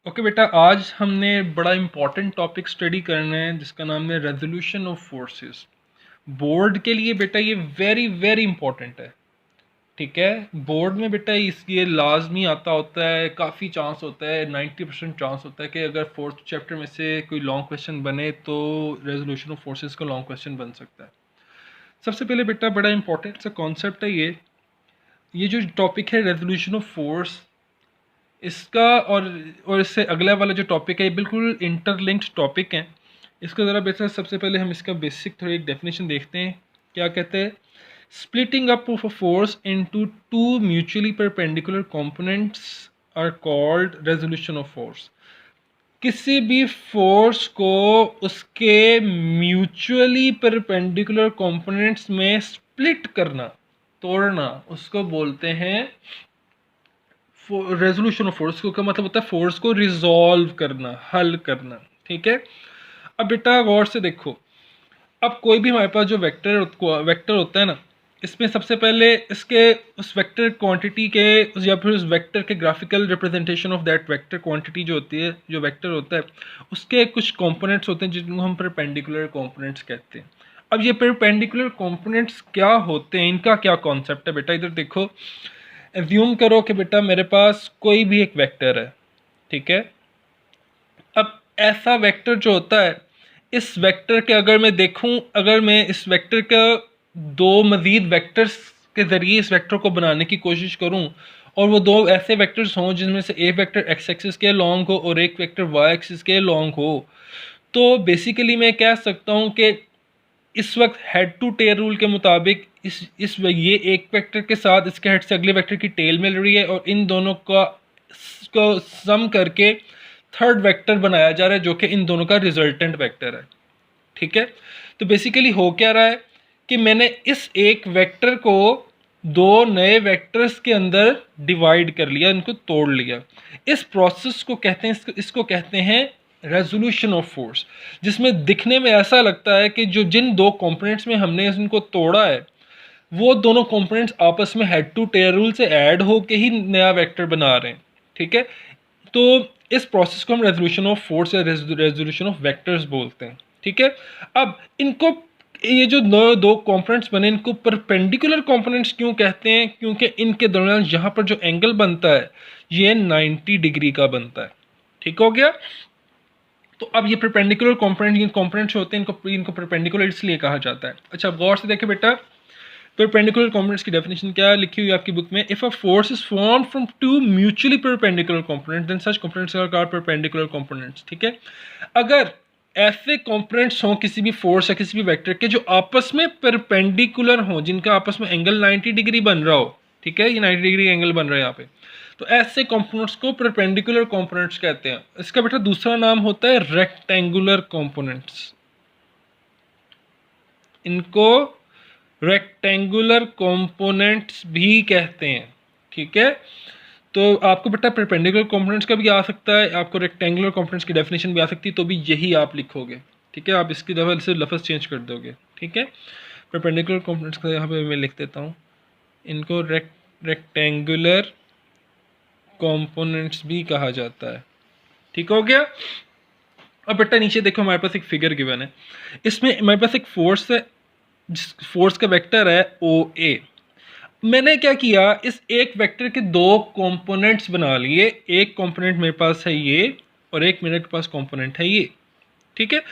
Okay बेटा, आज हमने बड़ा इम्पॉर्टेंट टॉपिक स्टडी करना है जिसका नाम है रेजोल्यूशन ऑफ फोर्सेस। बोर्ड के लिए बेटा ये वेरी वेरी इंपॉर्टेंट है। ठीक है, बोर्ड में बेटा ये लाजमी आता होता है, काफ़ी चांस होता है, 90% चांस होता है कि अगर फोर्थ चैप्टर में से कोई लॉन्ग क्वेश्चन बने तो रेजोल्यूशन ऑफ फोर्सेस का लॉन्ग क्वेश्चन बन सकता है। सबसे पहले बेटा बड़ा इंपॉर्टेंट सा कॉन्सेप्ट है ये जो टॉपिक है रेजोल्यूशन ऑफ फोर्स, इसका और इससे अगला वाला जो टॉपिक है ये बिल्कुल इंटरलिंक्ड टॉपिक है। इसका ज़रा बेहतर सबसे पहले हम इसका बेसिक थोड़ी एक डेफिनेशन देखते हैं। क्या कहते हैं? Splitting up of a force into two mutually perpendicular components are called resolution of force. किसी भी फोर्स को उसके म्यूचुअली परपेंडिकुलर कंपोनेंट्स में स्प्लिट करना, तोड़ना, उसको बोलते हैं रेजोल्यूशन ऑफ फोर्स। का मतलब होता है फोर्स को रिजॉल्व करना, हल करना। ठीक है, अब बेटा गौर से देखो, अब कोई भी हमारे पास जो वेक्टर होता है ना, इसमें सबसे पहले इसके उस वेक्टर क्वांटिटी के या फिर उस वेक्टर के graphical representation of that vector quantity जो होती है, जो वेक्टर होता है उसके कुछ कंपोनेंट्स होते हैं जिनको हम परपेंडिकुलर कंपोनेंट्स कहते हैं। अब ये परपेंडिकुलर कंपोनेंट्स क्या होते हैं, इनका क्या कॉन्सेप्ट है बेटा, इधर देखो। एज्यूम करो कि बेटा मेरे पास कोई भी एक वेक्टर है। ठीक है, अब ऐसा वेक्टर जो होता है, इस वेक्टर के अगर मैं देखूं, अगर मैं इस वेक्टर का दो मज़ीद वेक्टर्स के ज़रिए इस वेक्टर को बनाने की कोशिश करूं और वो दो ऐसे वेक्टर्स हों जिनमें से एक वेक्टर एक्स एक्सिस के लॉन्ग हो और एक वेक्टर वाई एक्सिस के लॉन्ग हो, तो बेसिकली मैं कह सकता हूं कि इस वक्त हेड टू टेल रूल के मुताबिक ये एक वेक्टर के साथ इसके हेड से अगले वेक्टर की टेल मिल रही है और इन दोनों को सम करके थर्ड वेक्टर बनाया जा रहा है जो कि इन दोनों का रिजल्टेंट वेक्टर है। ठीक है, तो बेसिकली हो क्या रहा है कि मैंने इस एक वेक्टर को दो नए वेक्टर्स के अंदर डिवाइड कर लिया, इनको तोड़ लिया। इस प्रोसेस को कहते हैं, इसको कहते हैं रेजोल्यूशन ऑफ फोर्स, जिसमें दिखने में ऐसा लगता है कि जो जिन दो कंपोनेंट्स में हमने इनको तोड़ा है वो दोनों कंपोनेंट्स आपस में हेड टू टेल रूल से ऐड होके ही नया वेक्टर बना रहे हैं। ठीक है, तो इस प्रोसेस को हम रेजोल्यूशन ऑफ फोर्स या रेजोल्यूशन ऑफ वेक्टर्स बोलते हैं। ठीक है, अब इनको ये जो दो कंपोनेंट्स बने इनको परपेंडिकुलर कंपोनेंट्स क्यों कहते हैं? क्योंकि इनके दरमियान यहाँ पर जो एंगल बनता है ये 90 डिग्री का बनता है। ठीक हो गया, तो अब ये परपेंडिकुलर कंपोनेंट्स होते हैं, इनको परपेंडिकुलर इसलिए कहा जाता है। अच्छा, गौर से देखें बेटा, परपेंडिकुलर कंपोनेंट्स की डेफिनेशन क्या लिखी हुई है आपकी बुक में? If a force is form from two mutually perpendicular components then such components are called perpendicular components. ठीक है, अगर ऐसे कंपोनेंट्स हों किसी भी फोर्स या किसी भी वेक्टर के जो आपस में परपेंडिकुलर हों, जिनका आपस में एंगल 90 डिग्री बन रहा हो। ठीक है, ये 90 डिग्री एंगल बन रहा है यहाँ पे, तो ऐसे कंपोनेंट्स को परपेंडिकुलर कंपोनेंट्स कहते हैं। इसका बेटा दूसरा नाम होता है रेक्टेंगुलर कंपोनेंट्स। इनको रेक्टेंगुलर कंपोनेंट्स भी कहते हैं। ठीक है, तो आपको बेटा परपेंडिकुलर कंपोनेंट्स का भी आ सकता है, आपको रेक्टेंगुलर कंपोनेंट्स की डेफिनेशन भी आ सकती है, तो भी यही आप लिखोगे। ठीक है, आप इसकी जगह से लफ्ज़ चेंज कर दोगे। ठीक है, परपेंडिकुलर कंपोनेंट्स का यहाँ पे मैं लिख देता हूँ, इनको रेक्टेंगुलर कंपोनेंट्स भी कहा जाता है। ठीक हो गया। अब बेटा नीचे देखो, हमारे पास एक फिगर गिवन है, इसमें हमारे पास एक फोर्स है, जिस फोर्स का वेक्टर है ओ ए। मैंने क्या किया, इस एक वेक्टर के दो कंपोनेंट्स बना लिए। एक कंपोनेंट मेरे पास है ये और एक मेरे पास कंपोनेंट है ये। ठीक है,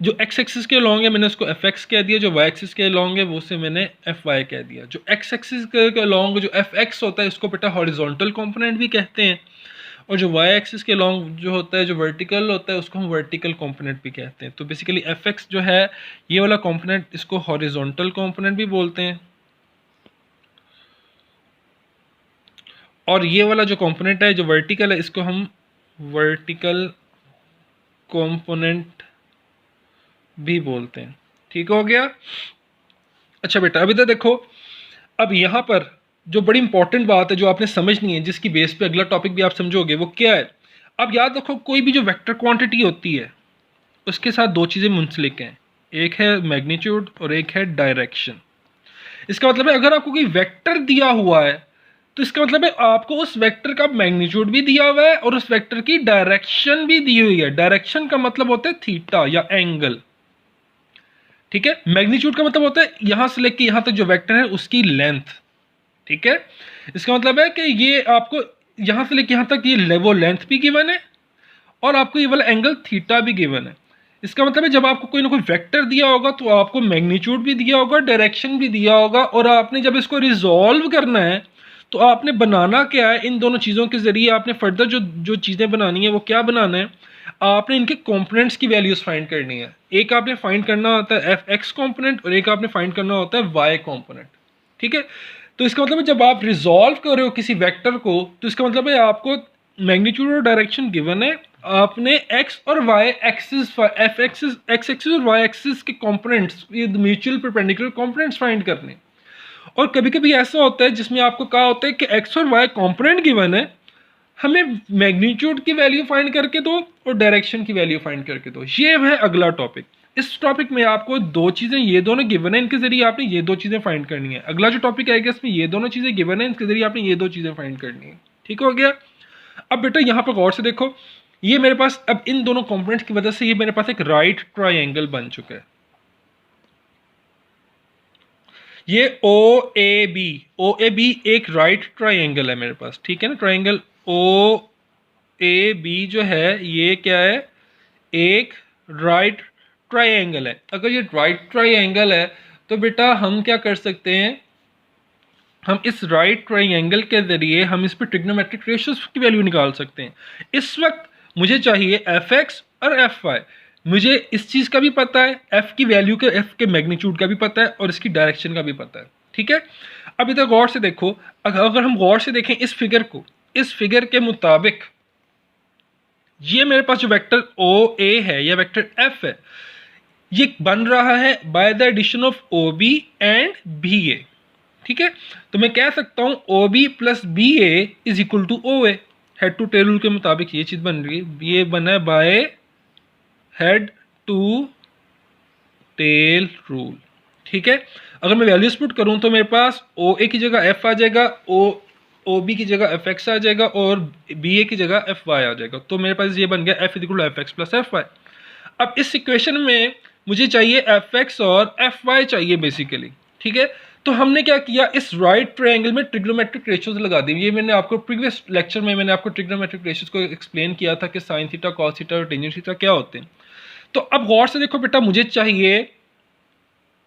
जो एक्स एक्सिस के लॉन्ग है मैंने उसको एफ एक्स कह दिया, जो वाई एक्सिस के लॉन्ग है वो से मैंने एफ वाई कह दिया। जो एक्स एक्सिस के लॉन्ग जो एफ एक्स होता है इसको बेटा हॉरिजॉन्टल कंपोनेंट भी कहते हैं, और जो वाई एक्सिस के लॉन्ग जो होता है, जो वर्टिकल होता है, उसको हम वर्टिकल कंपोनेंट भी कहते हैं। तो बेसिकली एफ एक्स जो है ये वाला कंपोनेंट, इसको हॉरिजॉन्टल कंपोनेंट भी बोलते हैं, और ये वाला जो कंपोनेंट है जो वर्टिकल है इसको हम वर्टिकल कंपोनेंट भी बोलते हैं। ठीक हो गया। अच्छा बेटा, अभी तो देखो, अब यहाँ पर जो बड़ी इंपॉर्टेंट बात है जो आपने समझनी है, जिसकी बेस पे अगला टॉपिक भी आप समझोगे, वो क्या है? अब याद रखो, कोई भी जो वेक्टर क्वांटिटी होती है उसके साथ दो चीज़ें मुंसलिक हैं, एक है मैग्नीट्यूड और एक है डायरेक्शन। इसका मतलब है अगर आपको कोई वेक्टर दिया हुआ है तो इसका मतलब है आपको उस वेक्टर का मैग्नीट्यूड भी दिया हुआ है और उस वेक्टर की डायरेक्शन भी दी हुई है। डायरेक्शन का मतलब होता है थीटा या एंगल, ठीक है। मैग्नीट्यूड का मतलब होता है यहां से लेके यहां तक जो वेक्टर है उसकी लेंथ, ठीक है। इसका मतलब है कि ये आपको यहां से लेके यहां तक ये वो लेंथ भी गिवन है और आपको ये वाला एंगल थीटा भी गिवन है। इसका मतलब है जब आपको कोई ना कोई वेक्टर दिया होगा तो आपको मैग्नीट्यूड भी दिया होगा, डायरेक्शन भी दिया होगा, और आपने जब इसको रिजॉल्व करना है तो आपने बनाना क्या है, इन दोनों चीज़ों के ज़रिए आपने फर्दर जो जो चीज़ें बनानी है वो क्या बनाना है, आपने इनके कंपोनेंट्स की वैल्यूज़ फाइंड करनी है। एक आपने फाइंड करना होता है एफ एक्स कॉम्पोनेंट और एक आपने फाइंड करना होता है वाई कॉम्पोनेंट, ठीक है। तो इसका मतलब है जब आप रिजॉल्व कर रहे हो किसी वेक्टर को तो इसका मतलब है आपको मैग्नीट्यूड और डायरेक्शन गिवन है, आपने एक्स और Y axis, F axis, X axis और वाई एक्सिस के कंपोनेंट्स, ये म्यूचुअल परपेंडिकुलर कंपोनेंट्स फाइंड करने। और कभी कभी ऐसा होता है जिसमें आपको कहा होता है कि एक्स और वाई कंपोनेंट गिवन है, हमें मैग्नीट्यूड की वैल्यू फाइंड करके दो और डायरेक्शन की वैल्यू फाइंड करके दो। ये है अगला टॉपिक। इस टॉपिक में आपको दो चीज़ें, ये दोनों गिवन है, इनके जरिए आपने ये दो चीज़ें फाइंड करनी है। अगला जो टॉपिक आएगा इसमें ये दोनों चीज़ें गिवन है, इनके जरिए आपने ये दो चीज़ें फाइंड करनी है, ठीक हो गया। अब बेटा यहाँ पर गौर से देखो, ये मेरे पास अब इन दोनों कंपोनेंट्स की वजह से ये मेरे पास एक राइट ट्राइंगल बन चुका है। ये ओ ए बी एक राइट ट्राइंगल है मेरे पास, ठीक है ना। ट्राइंगल ओ ए बी जो है ये क्या है, एक राइट ट्राइंगल है। अगर ये राइट ट्राइंगल है तो बेटा हम क्या कर सकते हैं, हम इस राइट ट्राइंगल के जरिए हम इस पर ट्रिग्नोमेट्रिक रेशियोज की वैल्यू निकाल सकते हैं। इस वक्त मुझे चाहिए एफ एक्स और एफ वाई। मुझे इस चीज़ का भी पता है, एफ की वैल्यू के, एफ के मैग्नीट्यूड का भी पता है और इसकी डायरेक्शन का भी पता है, ठीक है। अब इधर गौर से देखो, अगर हम गौर से देखें इस फिगर को, इस फिगर के मुताबिक ये मेरे पास जो वेक्टर ओ ए है या वेक्टर एफ है, ये बन रहा है by the addition of O B and B A, ठीक है। तो मैं कह सकता हूं O B plus B A is equal to O A. Head to tail rule के मुताबिक ये चीज बन रही है, ये बना है by head to tail rule, ठीक है। अगर मैं वैल्यूज पुट करूं तो मेरे पास ओ ए की जगह एफ आ जाएगा, ओ बी की जगह एफ एक्स आ जाएगा और बी ए की जगह एफ वाई आ जाएगा। तो मेरे पास ये बन गया F equal to F X plus F Y. अब इस इक्वेशन में मुझे चाहिए एफ एक्स और एफ वाई चाहिए बेसिकली, ठीक है। तो हमने क्या किया, इस राइट ट्रायंगल में ट्रिग्नोमेट्रिक रेशियोज लगा दी। ये मैंने आपको प्रीवियस लेक्चर में मैंने आपको ट्रिग्नोमेट्रिक रेशियोज को एक्सप्लेन किया था कि साइन थीटा, कॉस थीटा और टेंजेंट थीटा क्या होते हैं। तो अब गौर से देखो बेटा, मुझे चाहिए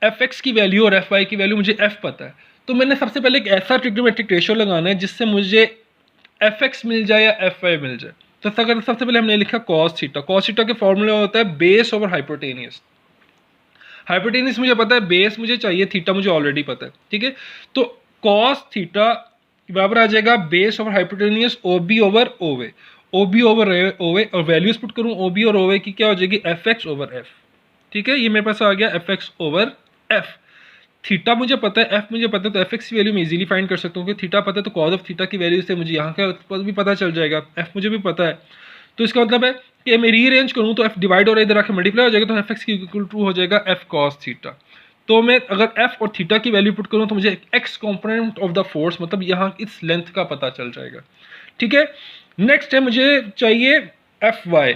एफ एक्स की वैल्यू और एफ वाई की वैल्यू, मुझे एफ पता है। तो मैंने सबसे पहले एक ऐसा ट्रिग्नोमेट्रिक रेशियो लगाना है जिससे मुझे एफ एक्स मिल जाए या एफ वाई मिल जाए। तो सबसे पहले हमने लिखा कॉस थीटा। कॉस थीटा के फॉर्मूला होता है बेस ओवर हाइपोटेनियस। हाइपोटेनियस मुझे पता है, बेस मुझे चाहिए, थीटा मुझे ऑलरेडी पता है, ठीक है। तो कॉस थीटा बराबर आ जाएगा base over hypotenuse O B over O A, O B over O A, और वैल्यूज पुट करूँ ओ बी और ओवे की क्या हो जाएगी, एफ एक्स ओवर एफ, ठीक है। ये मेरे पास आ गया F x over F. Theta मुझे पता है, एफ मुझे पता है, तो एफ एक्स की वैल्यू मैं इजीली फाइंड कर सकता हूँ। क्योंकि थीटा पता है तो कॉज ऑफ थीटा की वैल्यू से मुझे यहाँ का भी पता चल जाएगा, एफ मुझे भी पता है। तो इसका मतलब है कि मैं रीअरेंज करूँ तो एफ डिवाइड और इधर आके मल्टीप्लाई हो जाएगा, तो एफ एक्स की इक्वल टू हो जाएगा एफ कॉस थीटा। तो मैं अगर एफ और थीटा की वैल्यू पुट करूँ तो मुझे x component of the force, मतलब यहाँ इस लेंथ का पता चल जाएगा, ठीक है। नेक्स्ट है मुझे चाहिए एफ वाई,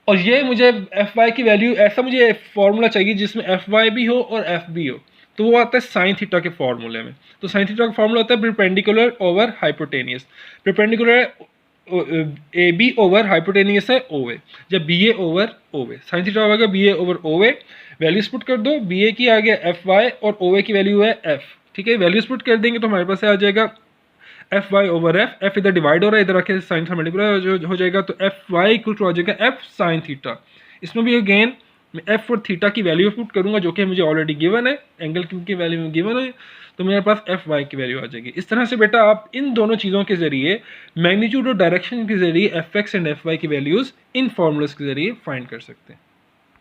और ये मुझे एफ वाई की वैल्यू, ऐसा मुझे फॉर्मूला चाहिए जिसमें एफ वाई भी हो और एफ भी हो। तो वो आता है साइन थीटा के फॉर्मूले में। तो साइन थीटा का फॉर्मूला होता है perpendicular over hypotenuse. Perpendicular A B over hypotenuse है ओ ए, जब B A over O A, sine theta होगा B A over O A. Values put कर दो, बी ए की आ गया एफ वाई और ओ ए की वैल्यू है एफ, ठीक है। वैल्यूज पुट कर देंगे तो हमारे पास आ जाएगा F Y over F. F इधर डिवाइड हो रहा है, इधर आके साइन थीटा मल्टीप्लाई हो जाएगा, तो एफ वाई इक्वल टू आ जाएगा एफ साइन थीटा। इसमें भी अगेन मैं एफ और थीटा की वैल्यू पुट करूंगा जो कि मुझे ऑलरेडी गिवन है, एंगल की वैल्यू में गिवन है, तो मेरे पास एफ वाई की वैल्यू आ जाएगी। इस तरह से बेटा आप इन दोनों चीज़ों के जरिए, मैग्नीट्यूड और डायरेक्शन के जरिए F X and F Y की वैल्यूज़ इन फॉर्मूलाज के जरिए फाइंड कर सकते हैं।